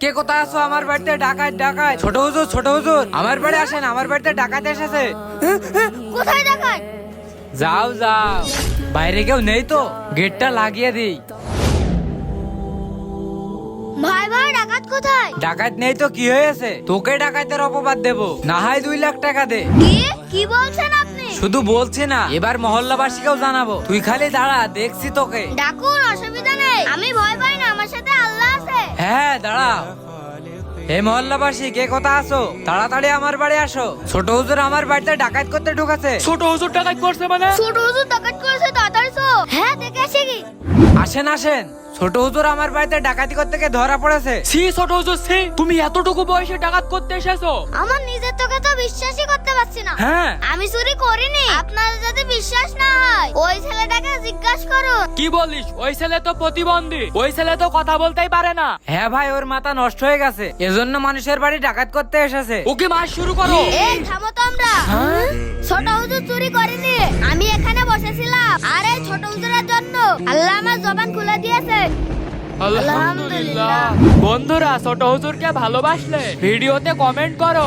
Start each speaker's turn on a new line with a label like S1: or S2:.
S1: কে কোথায় আছো? আমার বাড়িতে ডাকাত ডাকাত। ছোট হুজুর ছোট হুজুর আমার বাড়ি আসেন, আমার বাড়িতে ডাকাত এসেছে।
S2: কোথায় ডাকাত?
S1: যাও যাও, বাইরে কেউ নেই তো, গেটটা লাগিয়ে দিই।
S2: ভাই ভাই ডাকাত কোথায়?
S1: ডাকাত নেই তো কি হয়েছে? তোকে ডাকাতের অপবাদ দেবো, না হয় 2 লাখ টাকা দে।
S2: কি বলছেন আপনি?
S1: শুধু বলছি না, এবার মহল্লাবাসীকেও জানাবো। তুই খালি দাঁড়া, দেখছি তোকে।
S2: ডাকুন, অসুবিধা নেই, আমি ভয় পাই না, আমার সাথে আল্লাহ আছে।
S1: হ্যাঁ দাঁড়াও। হে মহল্লাবাসী, কে কোথা আছো? তাড়াতাড়ি আমার বাড়ি আসো। ছোট হুজুর আমার বাড়িতে ডাকাত করতে ঢুকেছে।
S3: ছোট হুজুর ডাকাত করছে মানে?
S2: ছোট হুজুর ডাকাত করেছে, তাড়াতাড়ি চো। হ্যাঁ, দেখে আসি কি।
S1: আসেন আসেন, ছোট হুজুর আমার বাড়িতে ডাকাতি করতে গিয়ে ধরা পড়েছে।
S3: সি ছোট হুজুর সি, তুমি এতটুকু বয়সে ডাকাত করতে এসেছো?
S2: আমার নিজের চোখে তো বিশ্বাসই করতে পারছি না।
S3: হ্যাঁ।
S2: আমি চুরি করিনি। আপনাদের যদি বিশ্বাস না হয় ওই ছেলেটাকে জিজ্ঞাসা করুন।
S3: কি বলিস? ওই ছেলে তো প্রতিবন্ধী, ওই ছেলে তো কথা বলতেই পারে না।
S1: হ্যাঁ ভাই, ওর মাথা নষ্ট হয়ে গেছে, এজন্য মানুষের বাড়ি ডাকাত করতে এসেছে।
S3: ওকে মার শুরু করো।
S2: এই থামো তোমরা। ছোট হুজুর চুরি করেনি, আমি এখানে বসেছিলাম, আর এই ছোট হুজুরের জন্য আল্লাহ আমার জবান খুলে দিয়েছে।
S3: আলহামদুলিল্লাহ। বন্ধুরা, ছোট হুজুরকে ভালোবাসলে ভিডিওতে কমেন্ট করো।